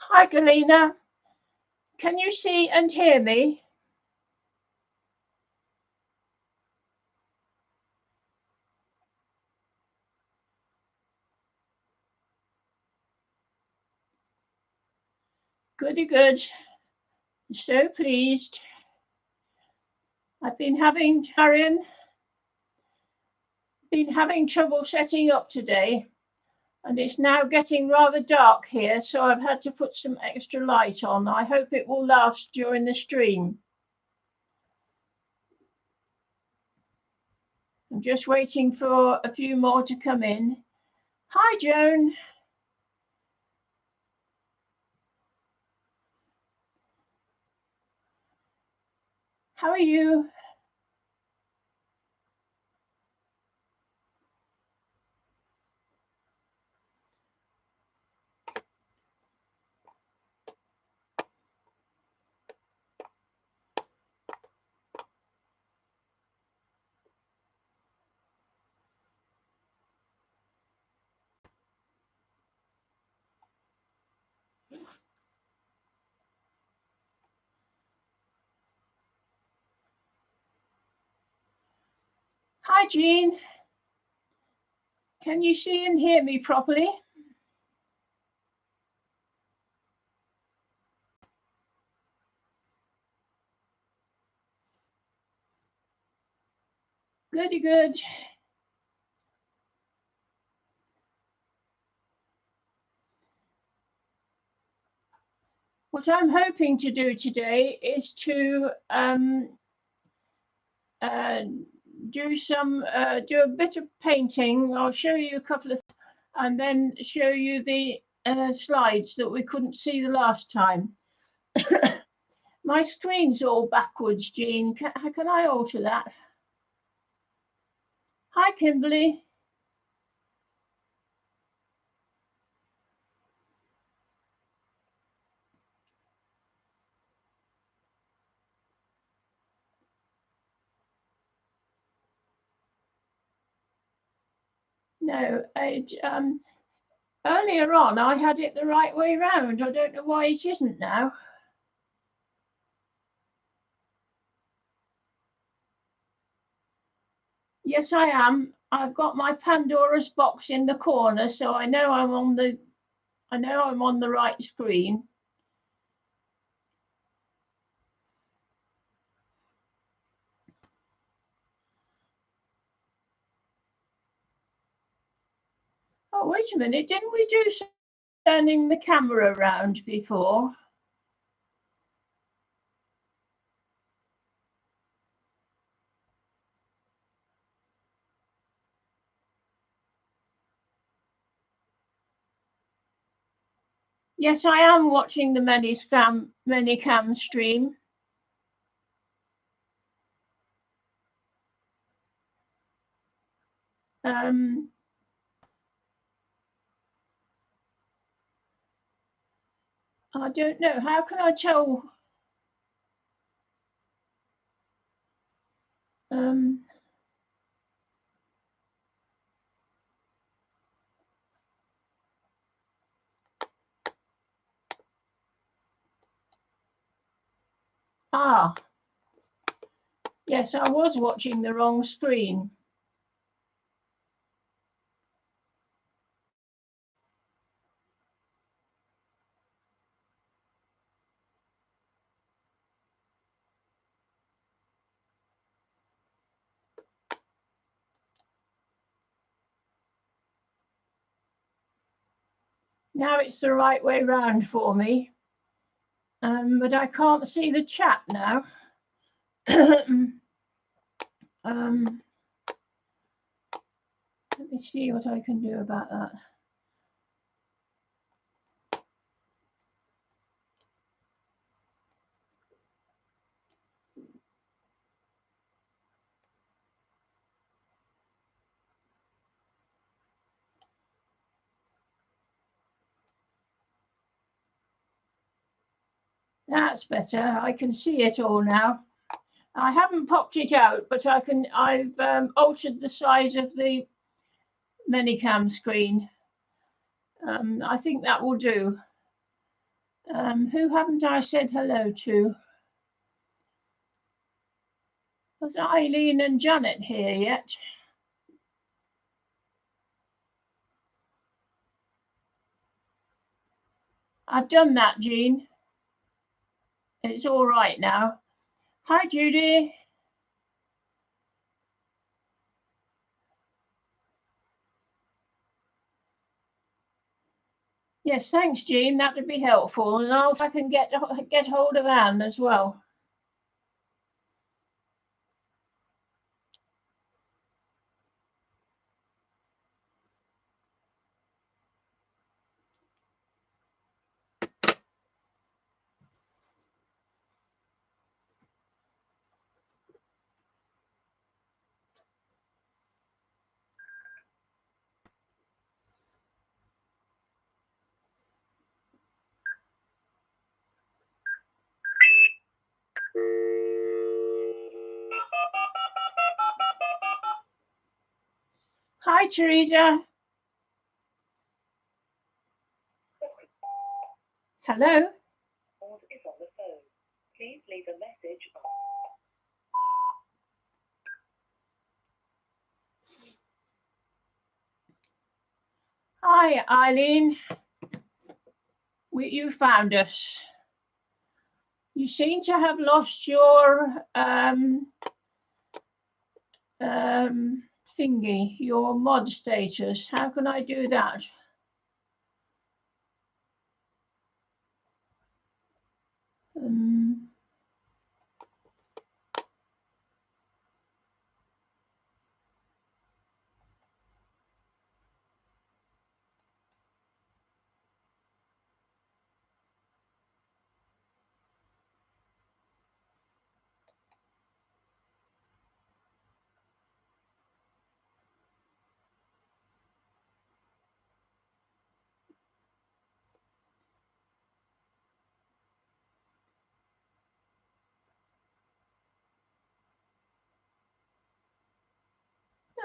Hi, Galina. Can you see and hear me? Goody good. So pleased. I've been having trouble setting up today, and it's now getting rather dark here, so I've had to put some extra light on. I hope it will last during the stream. I'm just waiting for a few more to come in. Hi, Joan. How are you? Hi, Jean. Can you see and hear me properly? Goody good. What I'm hoping to do today is to do a bit of painting. I'll show you a couple of, and then show you the slides that we couldn't see the last time. My screen's all backwards, Jean. Can I alter that? Hi, Kimberly. No, earlier on I had it the right way round. I don't know why it isn't now. Yes, I am. I've got my Pandora's box in the corner, so I know I'm on the right screen. Oh, wait a minute. Didn't we do turning the camera around before? Yes, I am watching the Manycam stream. I don't know. How can I tell? Yes, I was watching the wrong screen. Now it's the right way round for me. But I can't see the chat now. Let me see what I can do about that. That's better. I can see it all now. I haven't popped it out, but I've altered the size of the Manycam screen. I think that will do. Who haven't I said hello to? Was Eileen and Janet here yet? I've done that, Jean. It's all right now. Hi, Judy. Yes, thanks, Jean. That would be helpful. And I'll, if I can get hold of Anne as well. Hi, Teresa. Hello. Is on the phone. Please leave a message. Hi, Eileen. You found us. You seem to have lost your thingy, your mod status. How can I do that?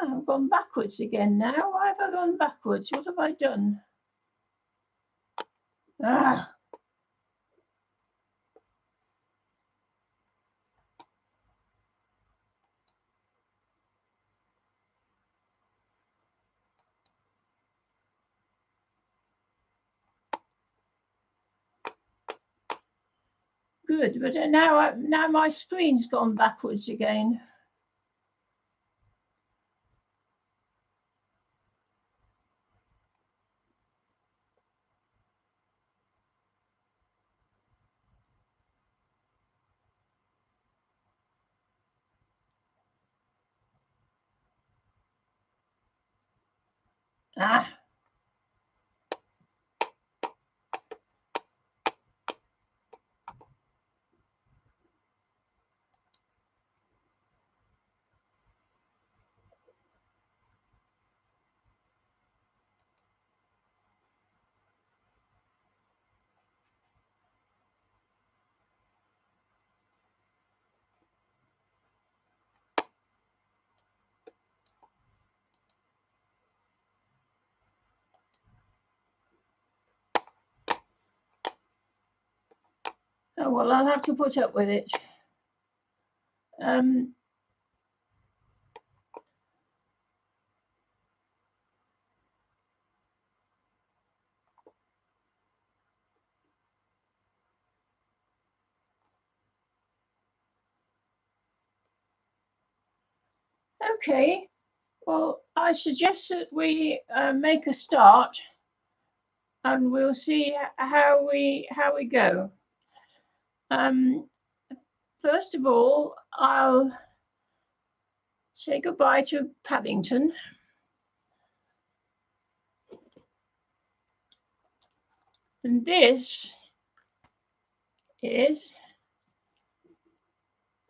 Oh, I've gone backwards again now. Why have I gone backwards? What have I done? Ah. Good, but now my screen's gone backwards again. Ah. Oh, well, I'll have to put up with it. Okay, well, I suggest that we make a start, and we'll see how we go. First of all, I'll say goodbye to Paddington. And this is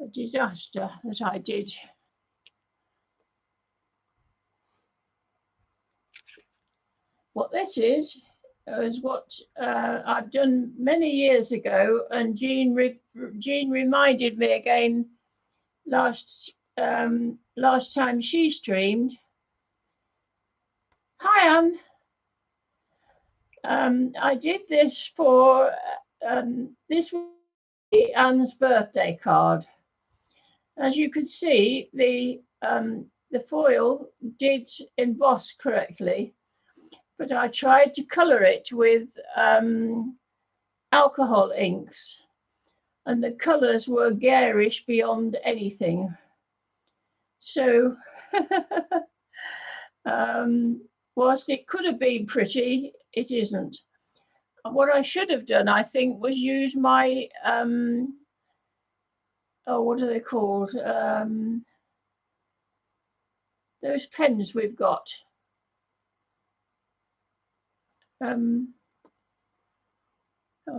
a disaster that I did. What this is what I've done many years ago, and Jean reminded me again last time she streamed. Hi, Anne. I did this for this was Anne's birthday card. As you could see, the foil did emboss correctly, but I tried to colour it with alcohol inks, and the colours were garish beyond anything. So, whilst it could have been pretty, it isn't. What I should have done, I think, was use my oh, what are they called? Those pens we've got. Oh,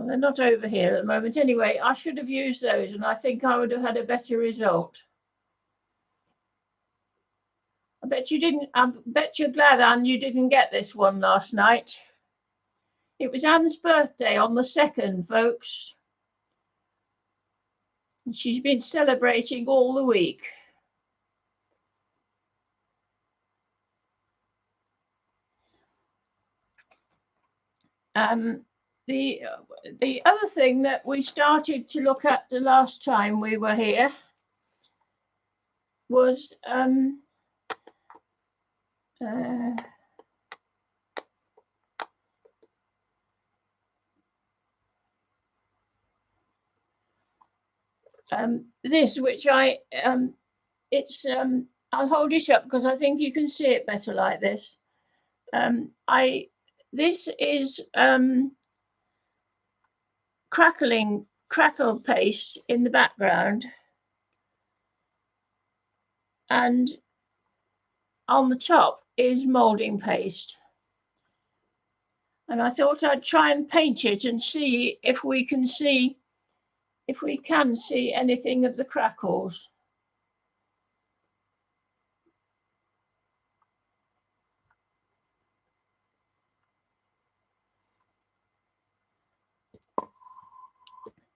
they're not over here at the moment. Anyway, I should have used those, and I think I would have had a better result. I bet you didn't. I bet you're glad, Anne, you didn't get this one last night. It was Anne's birthday on the 2nd, folks. And she's been celebrating all the week. The other thing that we started to look at the last time we were here was this, which I'll hold it up because I think you can see it better like this. This is crackle paste in the background, and on the top is moulding paste. And I thought I'd try and paint it and see if we can see anything of the crackles.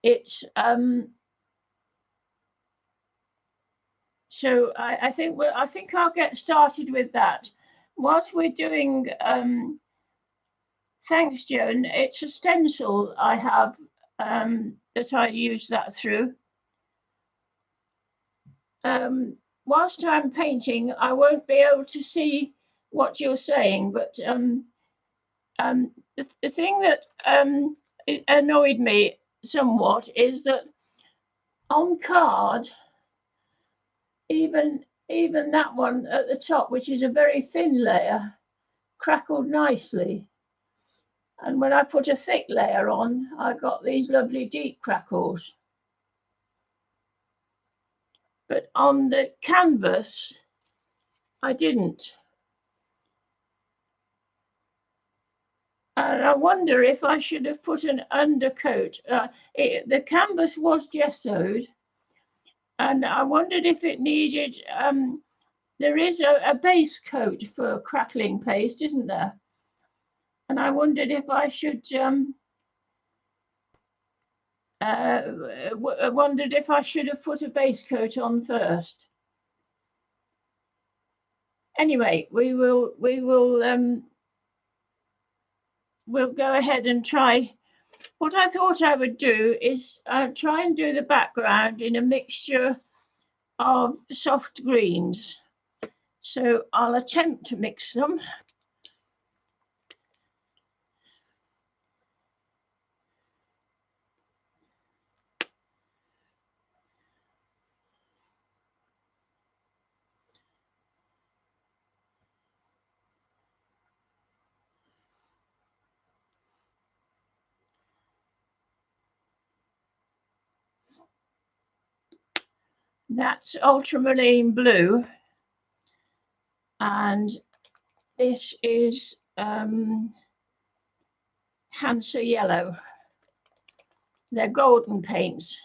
It's so I think I'll get started with that. Whilst we're doing thanks, Joan. It's a stencil I have that I use that through. Whilst I'm painting, I won't be able to see what you're saying, but the thing that it annoyed me somewhat is that on card, even that one at the top, which is a very thin layer, crackled nicely. And when I put a thick layer on, I got these lovely deep crackles. But on the canvas, I didn't. And I wonder if I should have put an undercoat. The canvas was gessoed, and I wondered if it needed, there is a base coat for crackling paste, isn't there? And I wondered if I should, wondered if I should have put a base coat on first. Anyway, we'll go ahead and try. What I thought I would do is try and do the background in a mixture of soft greens. So I'll attempt to mix them. That's ultramarine blue, and this is Hansa yellow. They're golden paints.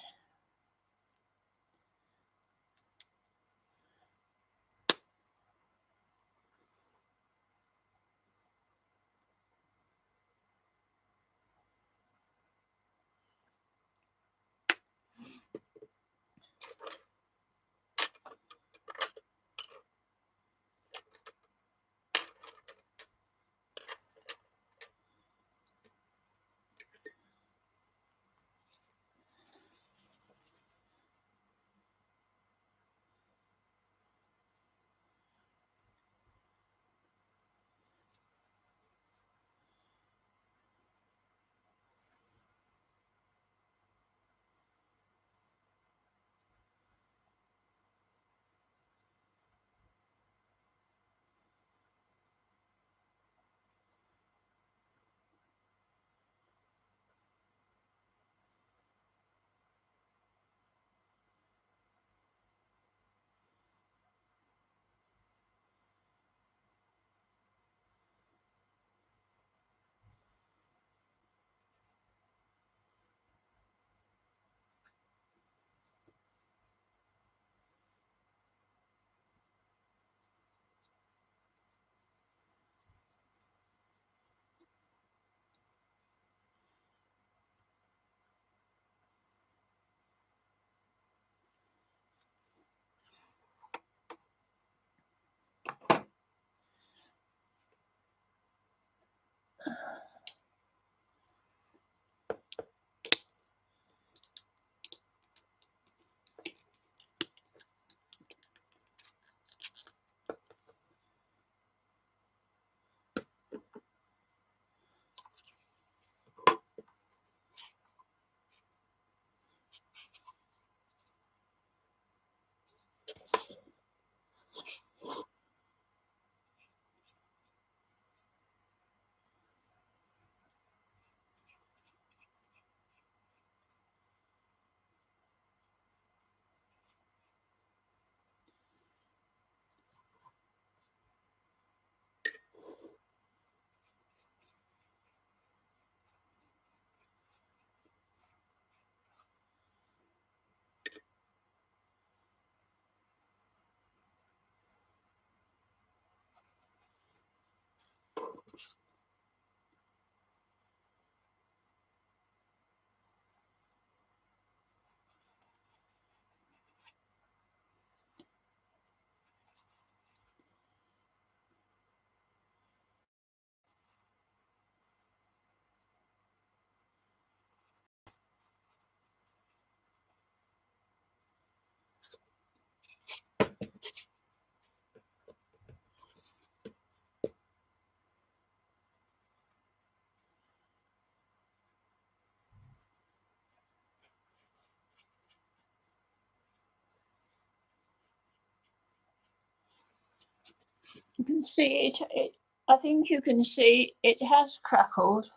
You can see it. I think you can see it has crackled.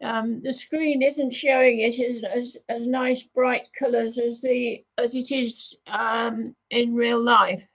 The screen isn't showing it as nice bright colours as it is in real life.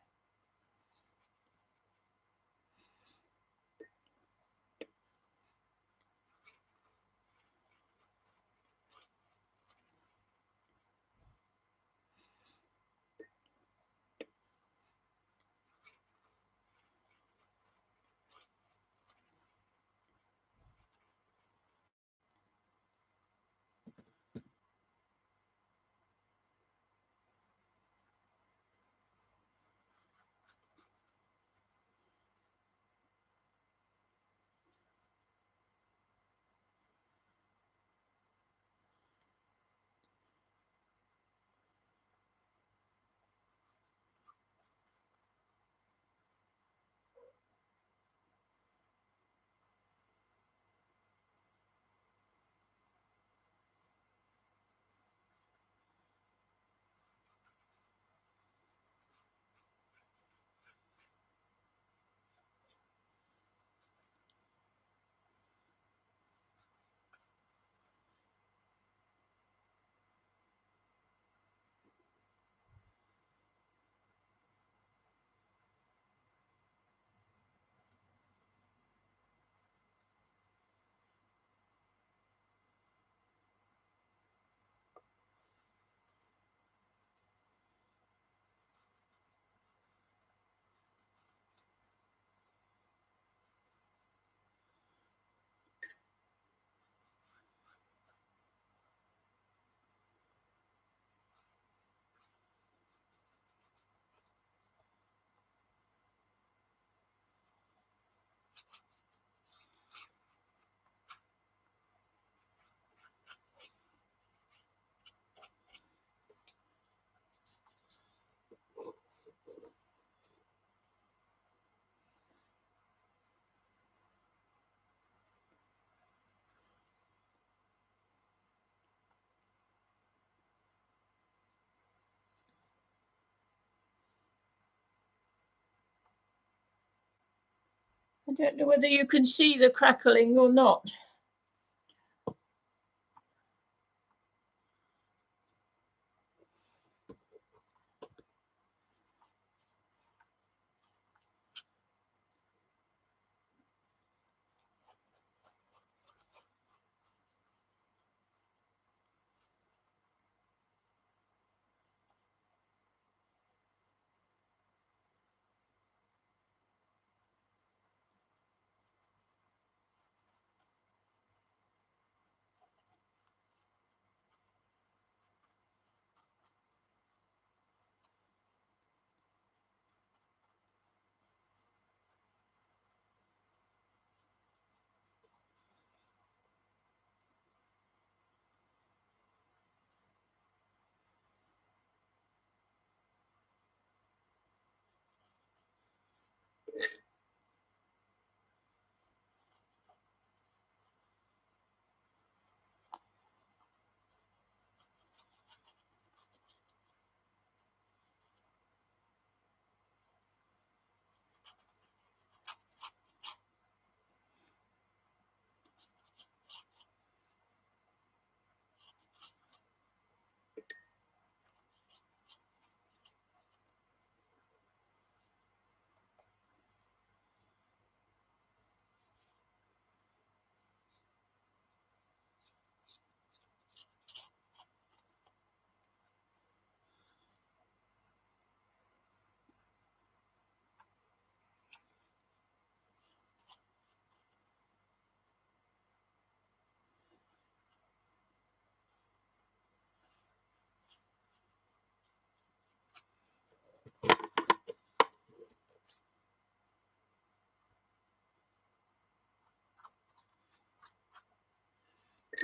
I don't know whether you can see the crackling or not.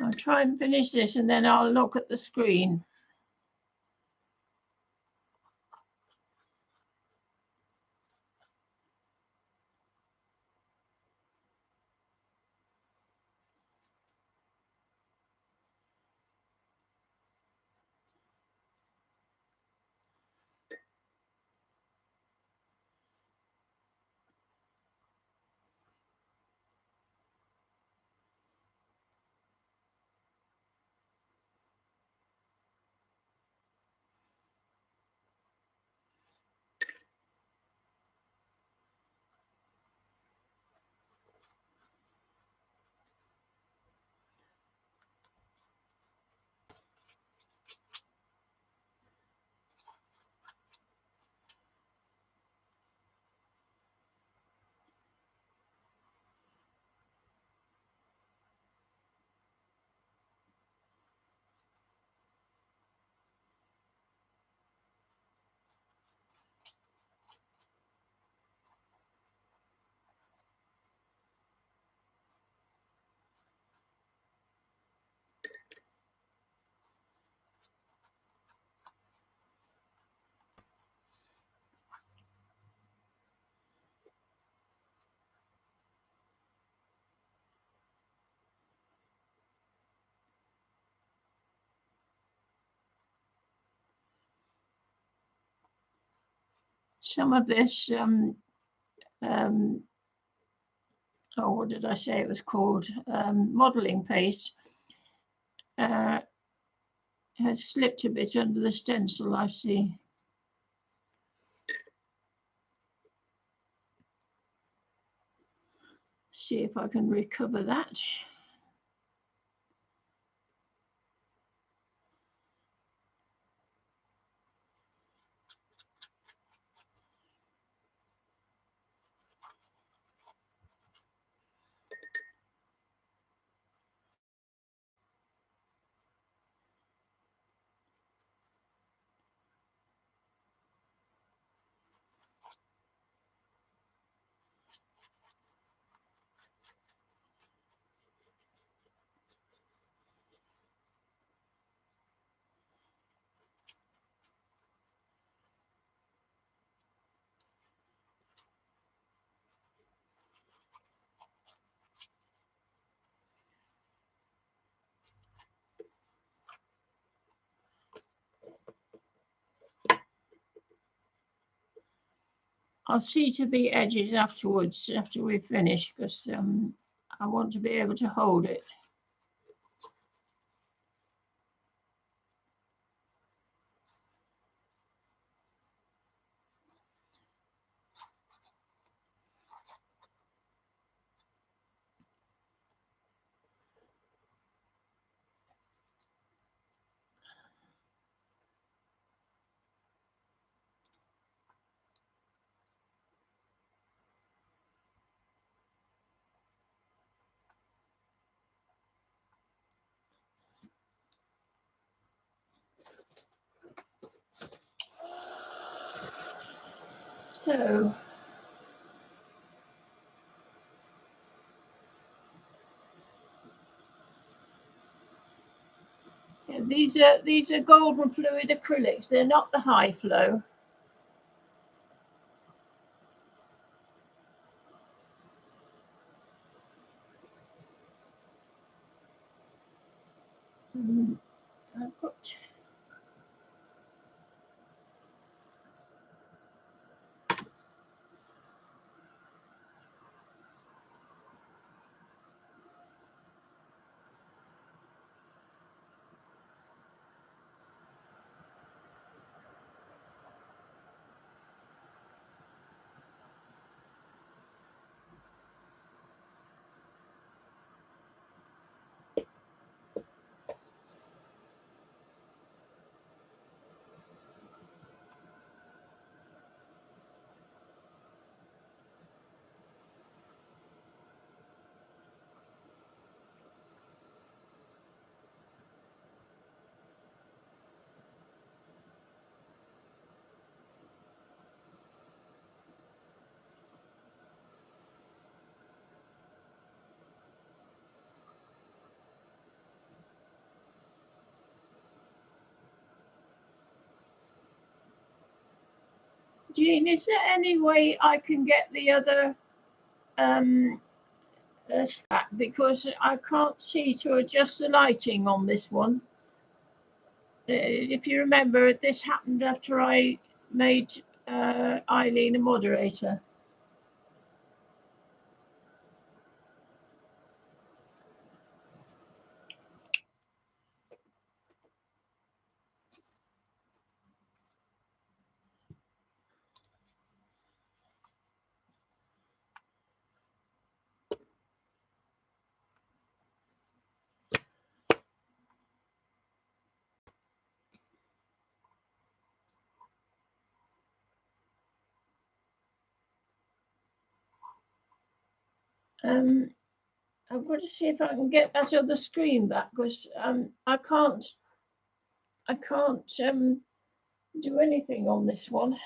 I'll try and finish this and then I'll look at the screen. Some of this, what did I say it was called? Modelling paste has slipped a bit under the stencil, I see. See if I can recover that. I'll see to the edges afterwards, after we finish, because I want to be able to hold it. So yeah, these are golden fluid acrylics. They're not the high flow. I've got. Jean, is there any way I can get the other back, because I can't see to adjust the lighting on this one. If you remember, this happened after I made Eileen a moderator. I'm going to see if I can get that other screen back, because I can't do anything on this one.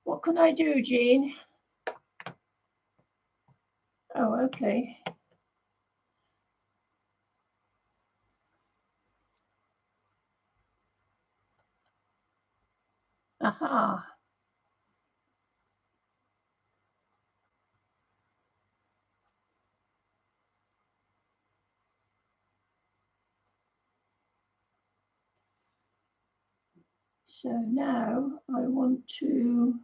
What can I do, Jean? Oh, okay. Aha. So now I want to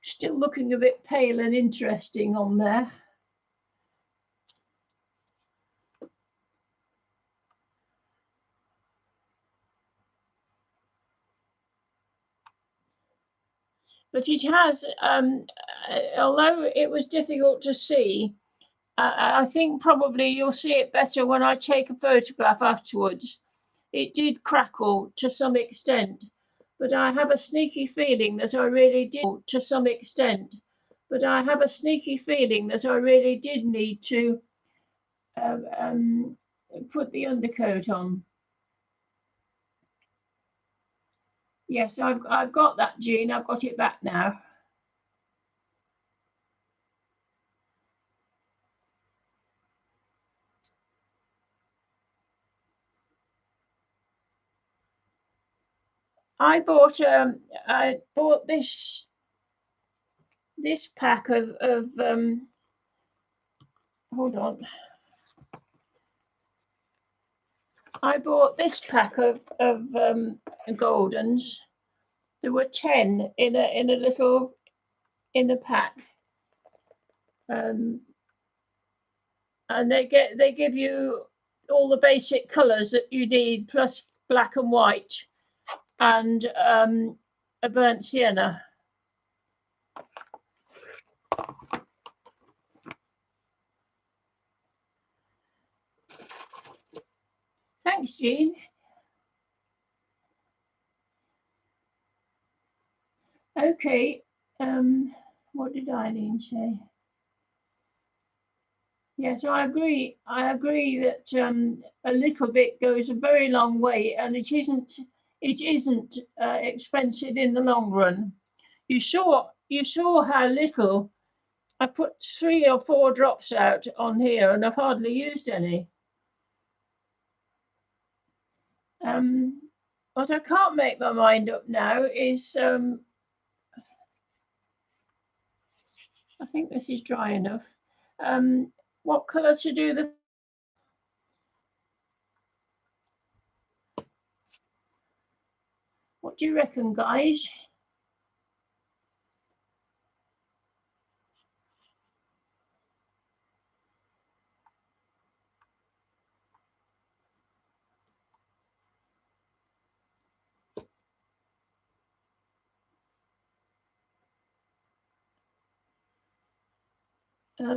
still looking a bit pale and interesting on there. But it has, although it was difficult to see, I think probably you'll see it better when I take a photograph afterwards. It did crackle to some extent, but I have a sneaky feeling that I really did to some extent. But I have a sneaky feeling that I really did need to put the undercoat on. Yes, I've got that, Jean. I've got it back now. I bought this pack of hold on. I bought this pack of Goldens. There were 10 in a pack, and they give you all the basic colours that you need, plus black and white, and a burnt sienna. Thanks, Jean. Okay, what did Eileen say? Yes, I agree. I agree that a little bit goes a very long way, and it isn't expensive in the long run. You saw how little. I put 3 or 4 drops out on here, and I've hardly used any. What I can't make my mind up now is I think this is dry enough. What colour to do the? What do you reckon, guys?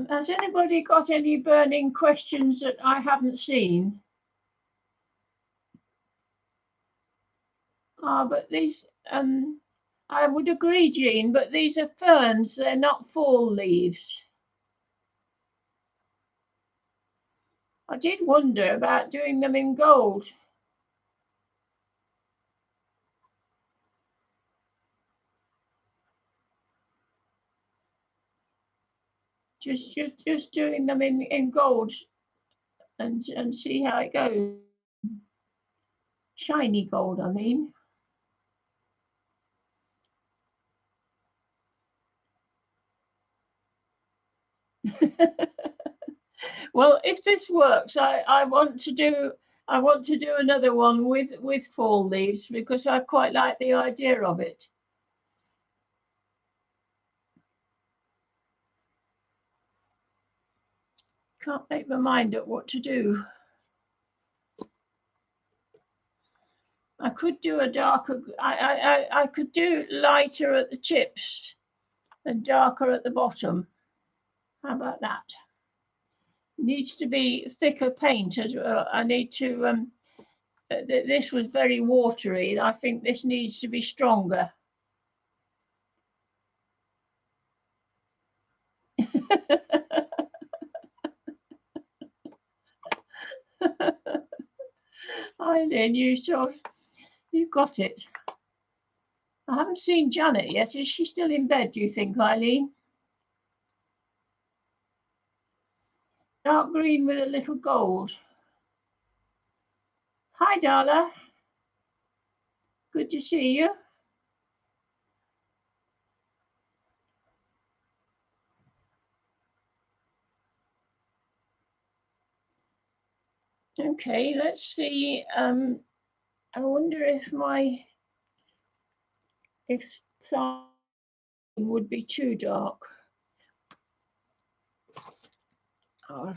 Has anybody got any burning questions that I haven't seen? But these, I would agree, Jean, but these are ferns, they're not fall leaves. I did wonder about doing them in gold. Just doing them in gold and see how it goes. Shiny gold, I mean. Well, if this works, I want to do another one with fall leaves because I quite like the idea of it. Can't make my mind up what to do. I could do a darker. I could do lighter at the tips and darker at the bottom. How about that? Needs to be thicker paint as well. I need to. This was very watery. I think this needs to be stronger. Eileen, you got it. I haven't seen Janet yet. Is she still in bed, do you think, Eileen? Dark green with a little gold. Hi, Darla. Good to see you. Okay, let's see. I wonder if something would be too dark. Oh.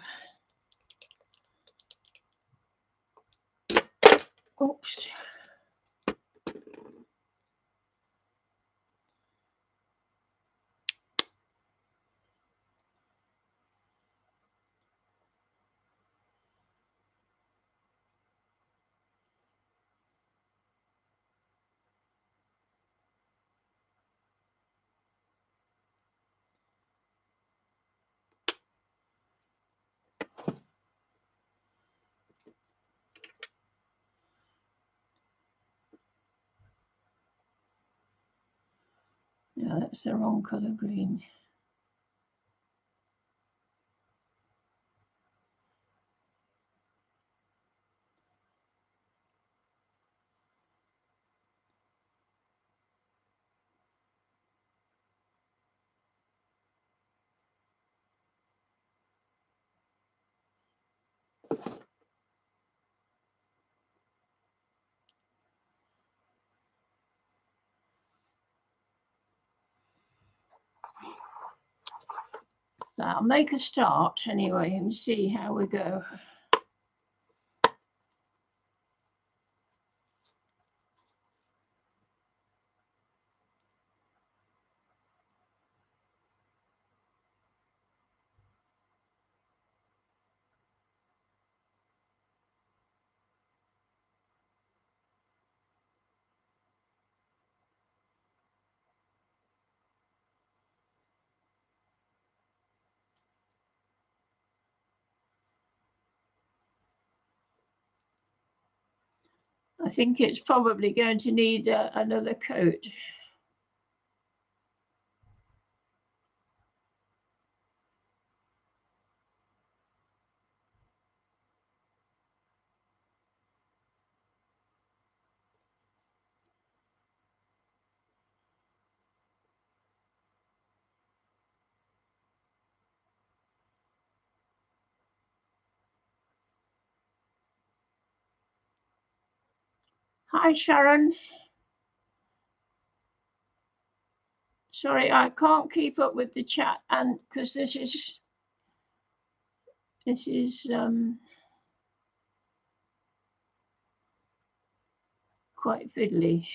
Oops. No, that's the wrong colour green. I'll make a start anyway and see how we go. I think it's probably going to need another coat. Hi, Sharon. Sorry, I can't keep up with the chat, and because this is quite fiddly.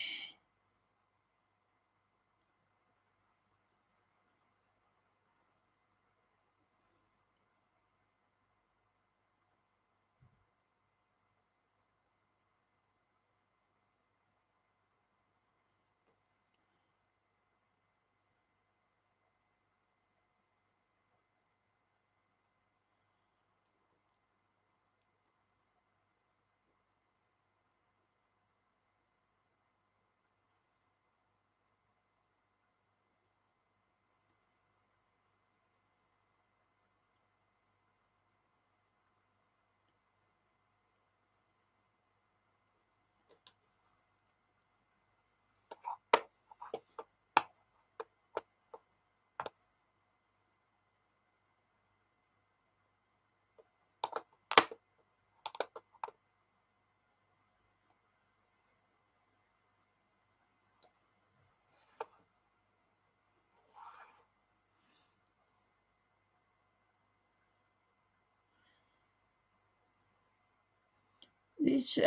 this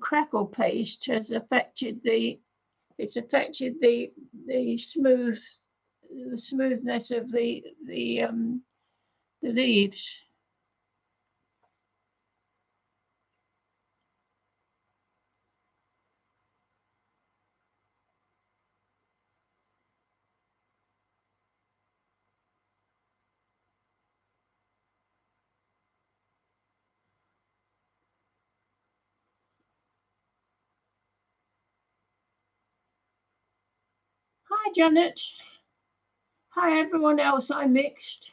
crackle paste has affected the smoothness of the leaves. Hi, Janet. Hi, everyone else I missed.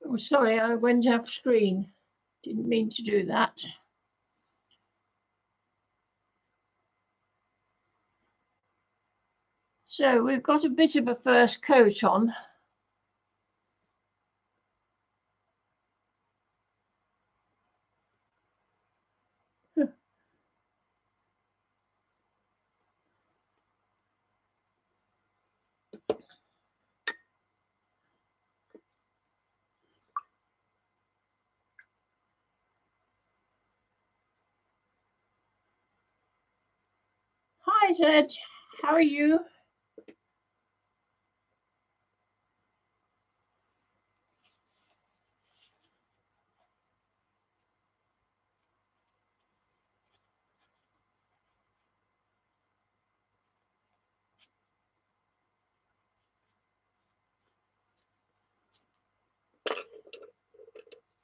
Oh, sorry, I went off screen. Didn't mean to do that. So we've got a bit of a first coat on. Hi, Zed. How are you?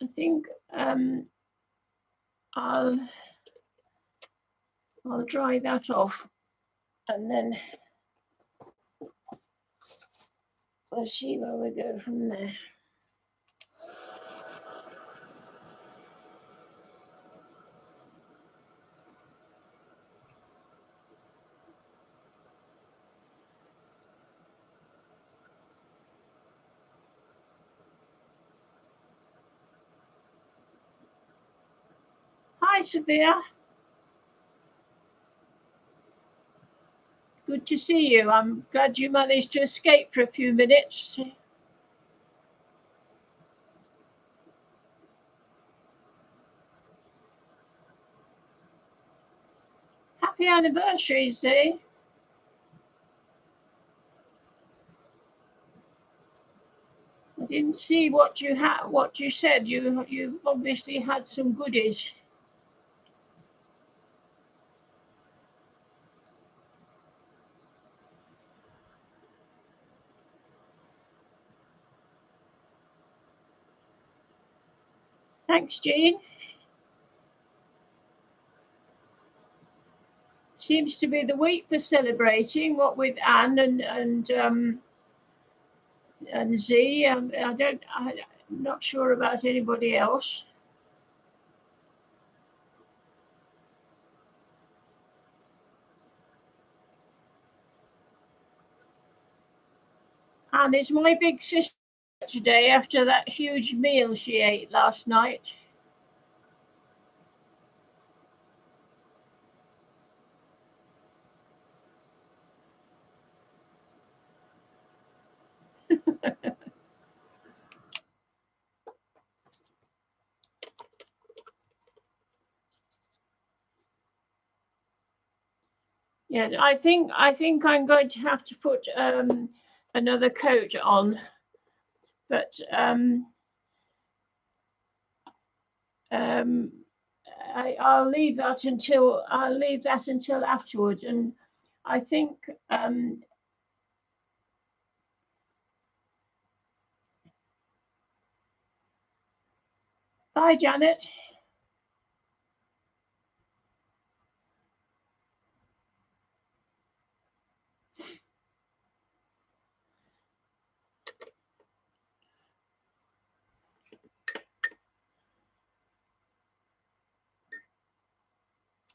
I think I'll dry that off, and then we'll see where we go from there. Hi, Sophia. Good to see you. I'm glad you managed to escape for a few minutes. Happy anniversary, Zee. I didn't see what you had. What you said. You obviously had some goodies. Thanks, Jean. Seems to be the week for celebrating. What with Anne and Z. I'm not sure about anybody else. And it's my big sister today after that huge meal she ate last night. Yes, I think I'm going to have to put another coat on, but I'll leave that until afterwards. And I think bye, Janet.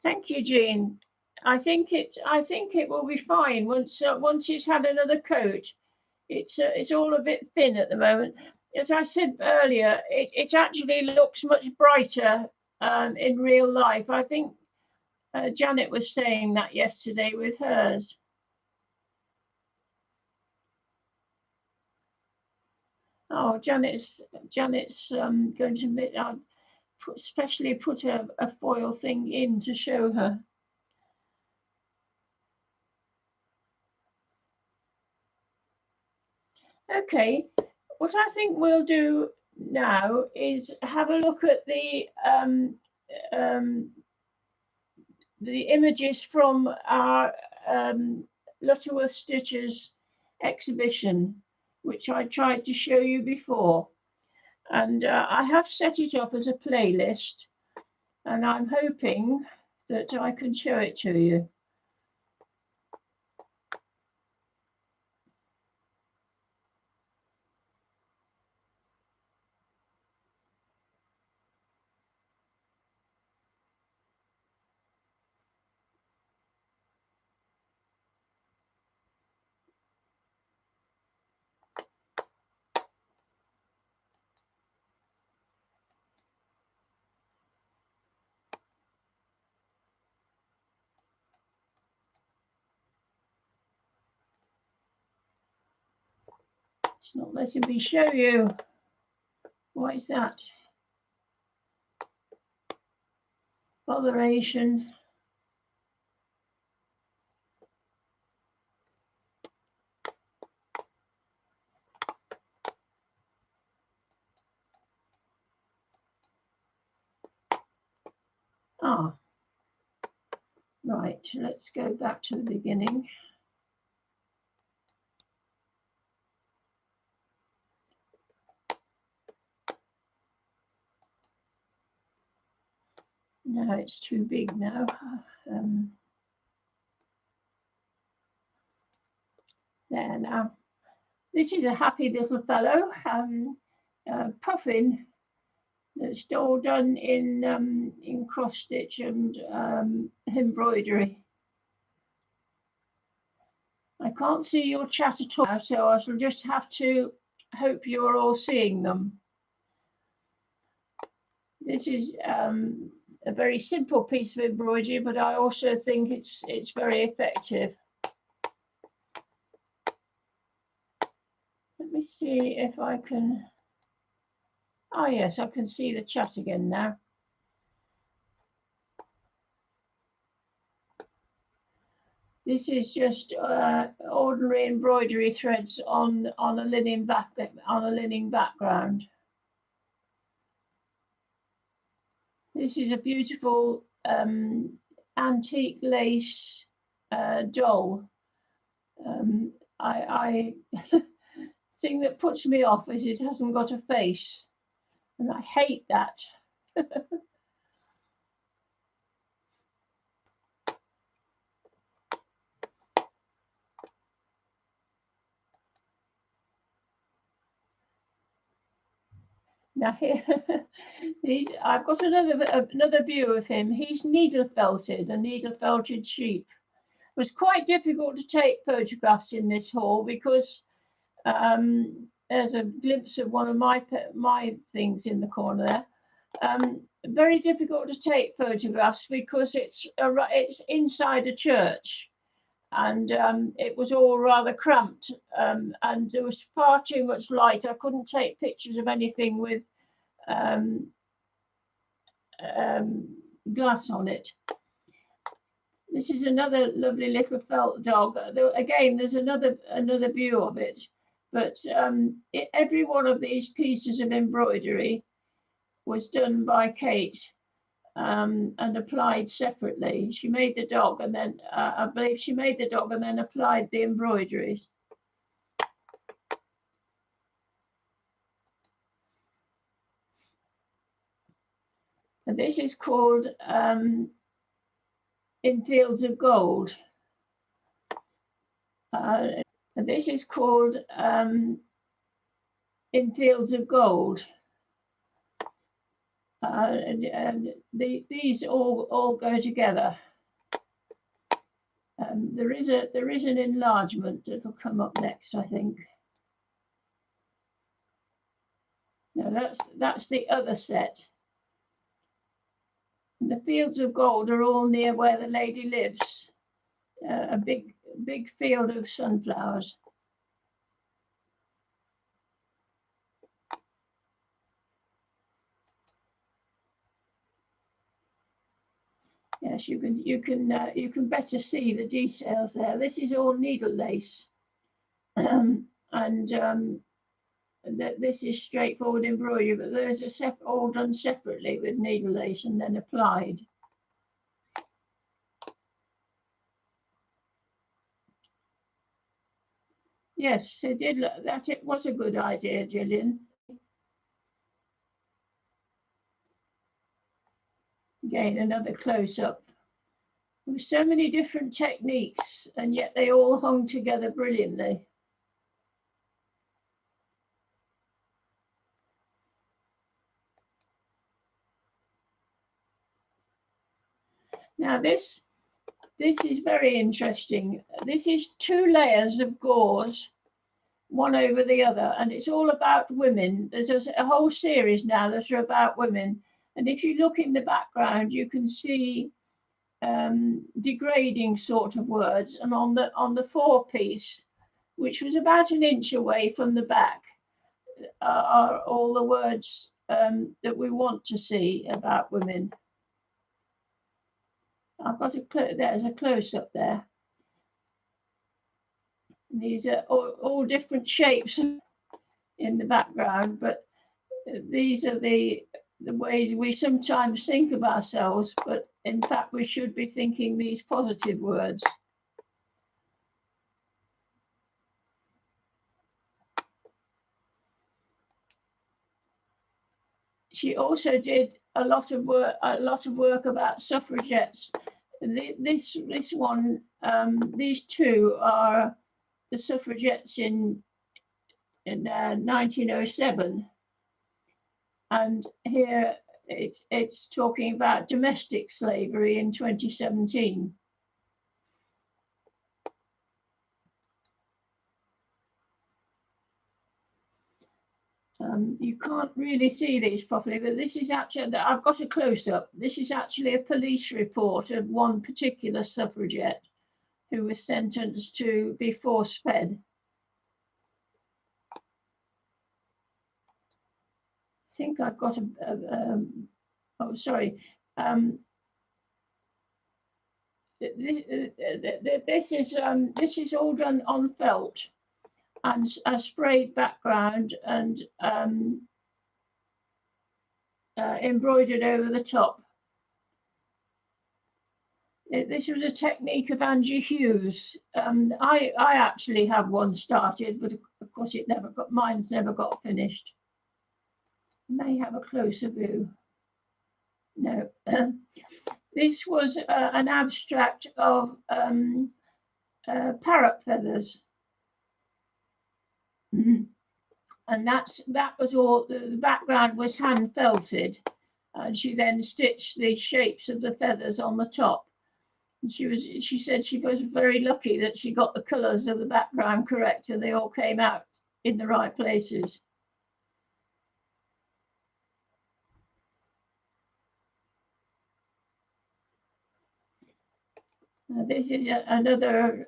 Thank you, Jean. I think it will be fine once it's had another coat. It's all a bit thin at the moment. As I said earlier, it actually looks much brighter in real life. I think Janet was saying that yesterday with hers. Oh, Janet's going to especially put a foil thing in to show her. Okay, what I think we'll do now is have a look at the images from our Lutterworth Stitches exhibition, which I tried to show you before. And I have set it up as a playlist, and I'm hoping that I can show it to you. It's not letting me show you. Why is that? Botheration. Ah, right, let's go back to the beginning. No, it's too big now. There now. This is a happy little fellow, puffin. It's all done in cross stitch and embroidery. I can't see your chat at all, so I shall just have to hope you're all seeing them. This is a very simple piece of embroidery, but I also think it's very effective. Let me see if I can. Oh yes, I can see the chat again now. This is just ordinary embroidery threads on a linen background. This is a beautiful antique lace doll. I thing that puts me off is it hasn't got a face, and I hate that. Now here, I've got another view of him. He's needle felted, a needle felted sheep. It was quite difficult to take photographs in this hall because there's a glimpse of one of my things in the corner there. Very difficult to take photographs because it's inside a church, and it was all rather cramped, and there was far too much light. I couldn't take pictures of anything with glass on it. This is another lovely little felt dog. Again, there's another view of it, but every one of these pieces of embroidery was done by Kate and applied separately. She made the dog, and then I believe she made the dog and then applied the embroideries. And this is called In Fields of Gold. And this is called In Fields of Gold. And these all go together. There is an enlargement that'll come up next, I think. No, that's the other set. And the Fields of Gold are all near where the lady lives. A big field of sunflowers. Yes, you can better see the details there. This is all needle lace, and this is straightforward embroidery, but those are all done separately with needle lace and then applied. Yes, it did look that. It was a good idea, Gillian. Again, another close-up. There were so many different techniques, and yet they all hung together brilliantly. Now this is very interesting. This is 2 layers of gauze, one over the other, and it's all about women. There's a whole series now that are about women. And if you look in the background, you can see degrading sort of words. And on the 4 piece, which was about an inch away from the back, are all the words that we want to see about women. I've got there's a close-up there. These are all different shapes in the background, but these are the ways we sometimes think of ourselves, but in fact we should be thinking these positive words. She also did a lot of work about suffragettes. This one, these two are the suffragettes in 1907, and here it's talking about domestic slavery in 2017. You can't really see these properly, but this is actually, I've got a close-up. This is actually a police report of one particular suffragette who was sentenced to be force-fed. I think I've got oh, sorry. This is all done on felt and a sprayed background and embroidered over the top. This was a technique of Angie Hughes. I actually have one started, but of course mine's never got finished. May have a closer view. No. This was an abstract of parrot feathers. And that was all. The background was hand felted, and she then stitched the shapes of the feathers on the top. And she said she was very lucky that she got the colours of the background correct, and they all came out in the right places. This is another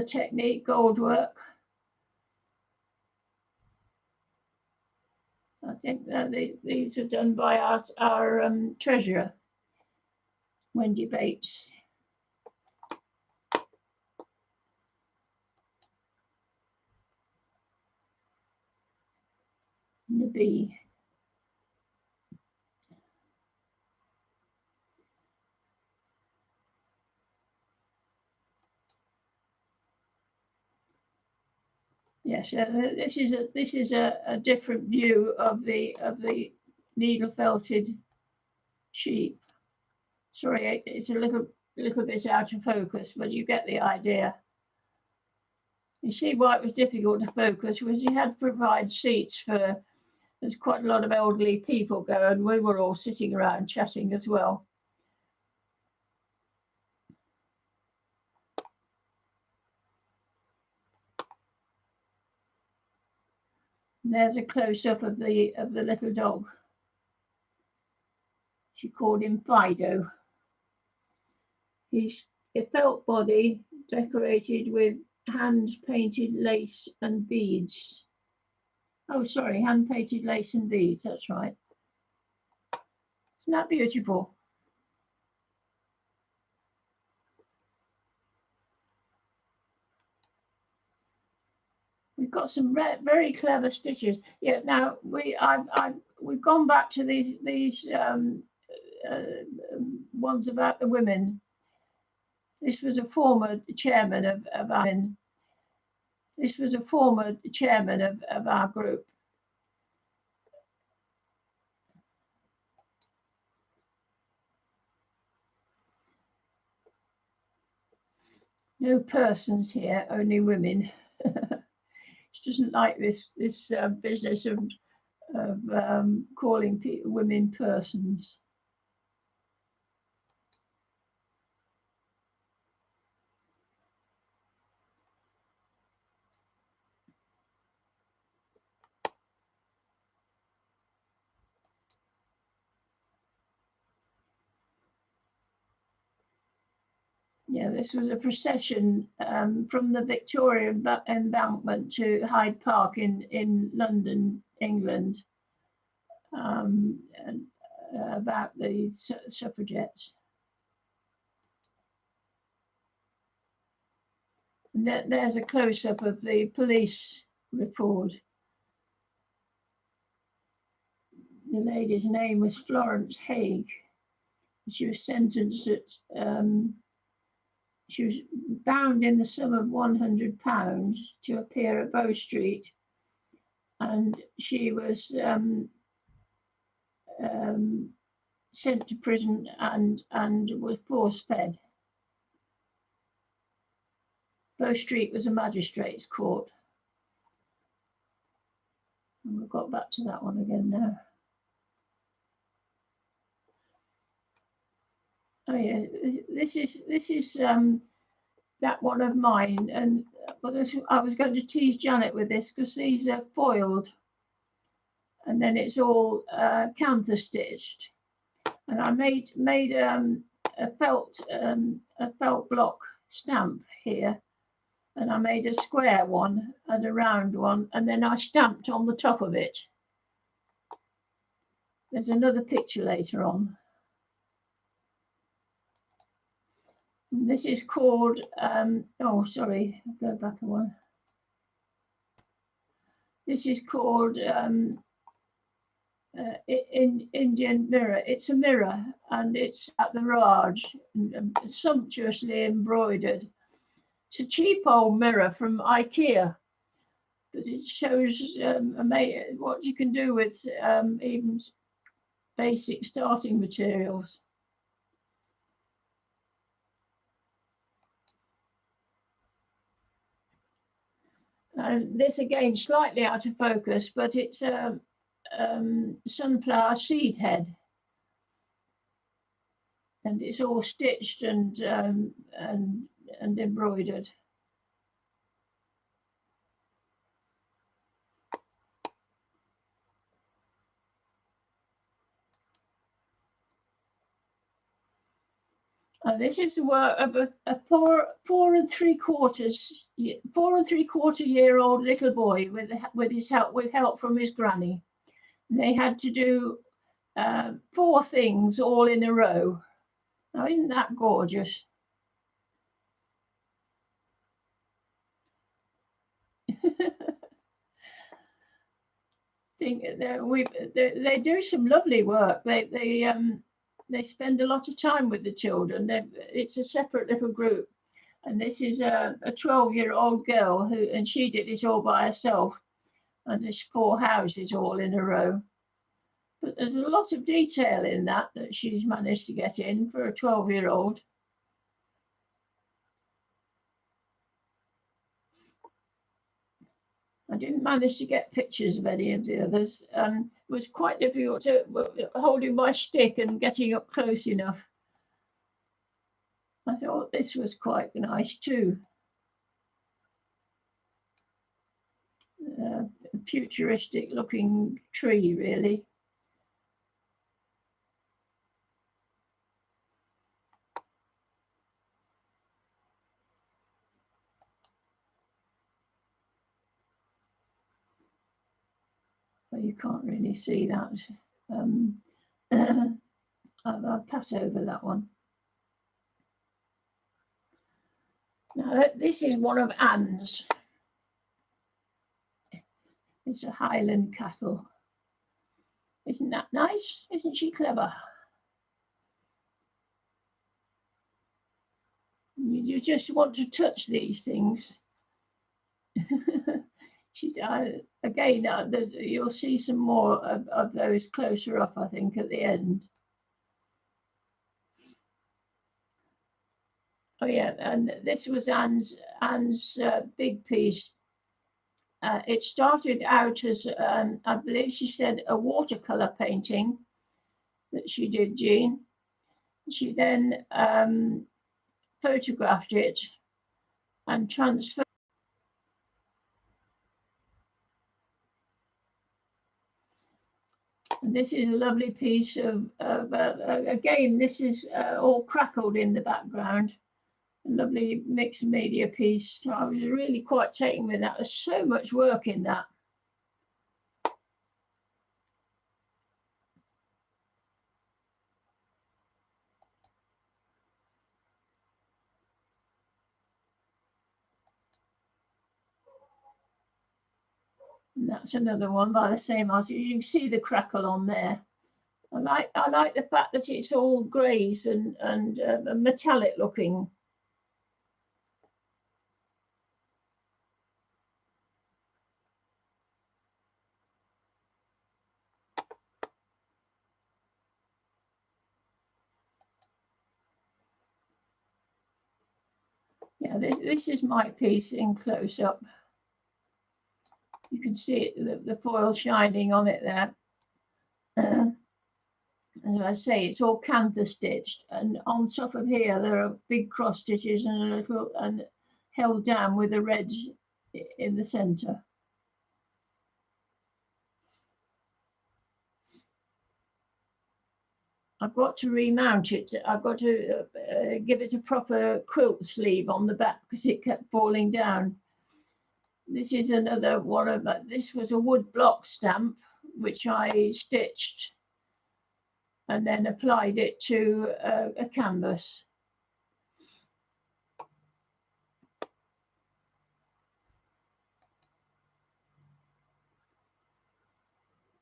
technique, gold work. I think that these are done by our treasurer, Wendy Bates. And the bee. Yes, this is a different view of the needle felted sheep. Sorry, it's a little bit out of focus, but you get the idea. You see why it was difficult to focus was you had to provide seats for. There's quite a lot of elderly people go, and we were all sitting around chatting as well. There's a close-up of the little dog. She called him Fido. He's a felt body decorated with hand-painted lace and beads. Oh, sorry, hand-painted lace and beads, that's right. Isn't that beautiful? We've got some very clever stitches. Yeah, now we've gone back to these ones about the women. This was a former chairman of our. This was a former chairman of our group. No persons here, only women. She doesn't like this business of calling women persons. Yeah, this was a procession from the Victoria Embankment to Hyde Park in London, England, about the suffragettes. And there's a close-up of the police report. The lady's name was Florence Haig. She was sentenced at, she was bound in the sum of £100 to appear at Bow Street, and she was sent to prison and was force-fed. Bow Street was a magistrate's court. And we've got back to that one again now. Oh yeah, this is that one of mine, and I was going to tease Janet with this because these are foiled, and then it's all counter stitched, and I made a felt block stamp here, and I made a square one and a round one, and then I stamped on the top of it. There's another picture later on. This is called, oh, sorry, go back a one. This is called Indian mirror. It's a mirror and it's at the Raj, sumptuously embroidered. It's a cheap old mirror from IKEA, but it shows what you can do with even basic starting materials. And this again, slightly out of focus, but it's a sunflower seed head, and it's all stitched and embroidered. This is the work of a 4 3/4 year old little boy with help from his granny. And they had to do 4 things all in a row. Now, isn't that gorgeous? They do some lovely work. They spend a lot of time with the children. It's a separate little group, and this is a 12-year-old girl and she did it all by herself, and there's 4 houses all in a row. But there's a lot of detail in that she's managed to get in for a 12-year-old. I didn't manage to get pictures of any of the others. It was quite difficult holding my stick and getting up close enough. I thought this was quite nice too. Futuristic looking tree, really. Well, you can't really see that. I'll pass over that one. Now, this is one of Anne's. It's a Highland cattle. Isn't that nice? Isn't she clever? You just want to touch these things. Again, you'll see some more of those closer up, I think, at the end. Oh yeah, and this was Anne's big piece. It started out as, I believe she said, a watercolor painting that she did, Jean. She then photographed it and transferred. And this is a lovely piece of again, this is all crackled in the background. lovely mixed media piece. I was really quite taken with that. There's so much work in that. And that's another one by the same artist. You can see the crackle on there. I like the fact that it's all greys and metallic looking. Yeah, this is my piece in close up. You can see it, the foil shining on it there. As I say, it's all canvas stitched, and on top of here there are big cross stitches and a little and held down with a red in the centre. I've got to remount it. I've got to give it a proper quilt sleeve on the back because it kept falling down. This is another one of this was a wood block stamp which I stitched and then applied it to a canvas.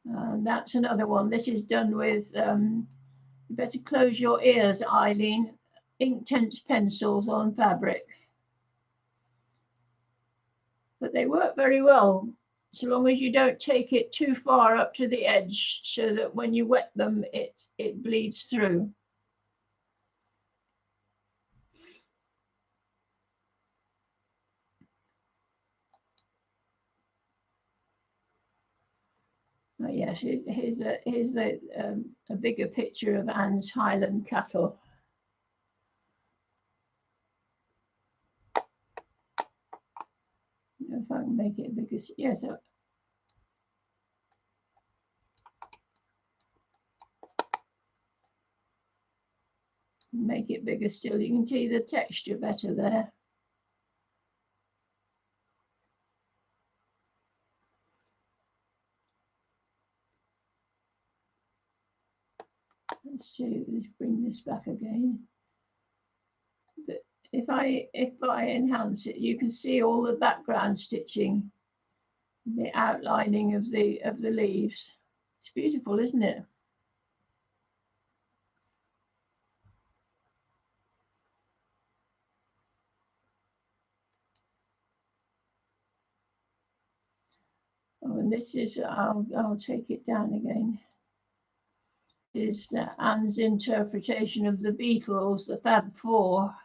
That's another one. This is done with, you better close your ears, Eileen, Inktense pencils on fabric. But they work very well, so long as you don't take it too far up to the edge so that when you wet them, it bleeds through. Oh, yes, here's a bigger picture of Anne's Highland cattle. If I can make it bigger, yes. Make it bigger still. You can see the texture better there. Let's see. Let's bring this back again. But if I enhance it, you can see all the background stitching, the outlining of the leaves. It's beautiful, isn't it? Oh, and this is I'll take it down again. This is Anne's interpretation of the Beatles, the Fab Four.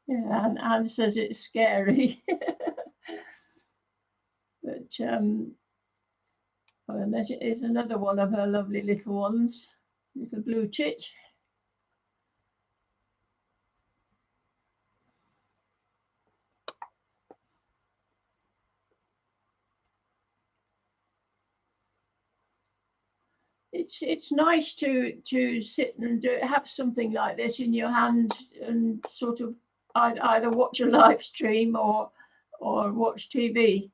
Yeah, and Anne says it's scary. But oh, and this is another one of her lovely little ones, little blue tit. It's nice to sit and have something like this in your hand and sort of either watch a live stream or watch TV.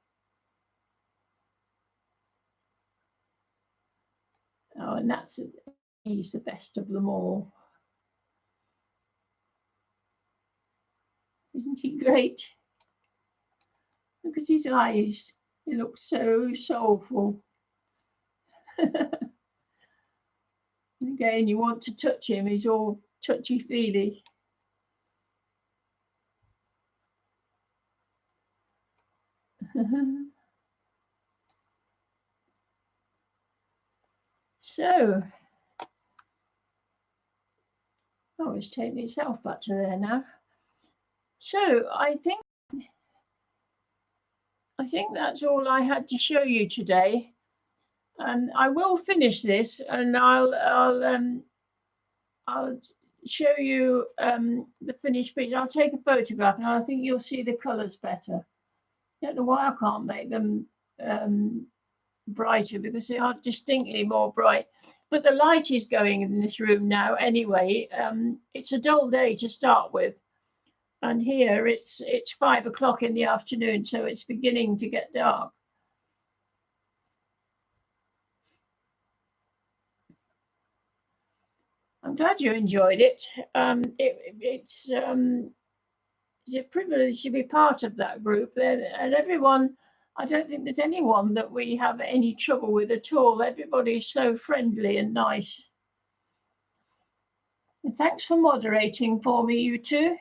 Oh, and he's the best of them all. Isn't he great? Look at his eyes. He looks so soulful. Again, you want to touch him. He's all touchy-feely. So, oh, it's taking itself back to there now. So I think that's all I had to show you today, and I will finish this, and I'll show you the finished piece. I'll take a photograph and I think you'll see the colours better. Don't know why I can't make them brighter, because they are distinctly more bright. But the light is going in this room now anyway. It's a dull day to start with, and here it's 5 o'clock in the afternoon, so it's beginning to get dark. I'm glad you enjoyed it. It's a privilege to be part of that group, and everyone. I don't think there's anyone that we have any trouble with at all. Everybody's so friendly and nice. And thanks for moderating for me, you two.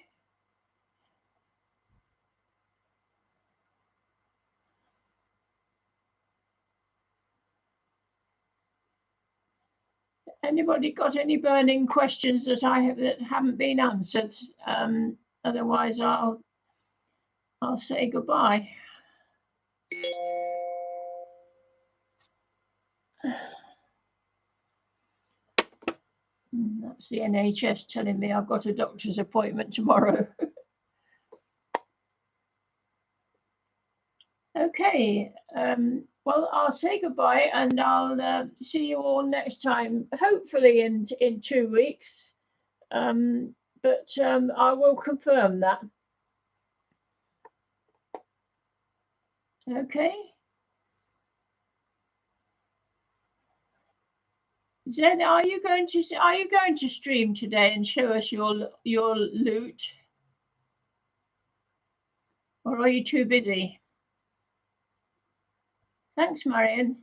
Anybody got any burning questions that that haven't been answered? Otherwise, I'll say goodbye. That's the NHS telling me I've got a doctor's appointment tomorrow. Okay, well, I'll say goodbye and I'll see you all next time, hopefully in 2 weeks. But I will confirm that. Okay. Zen, are you going to stream today and show us your loot, or are you too busy? Thanks, Marion.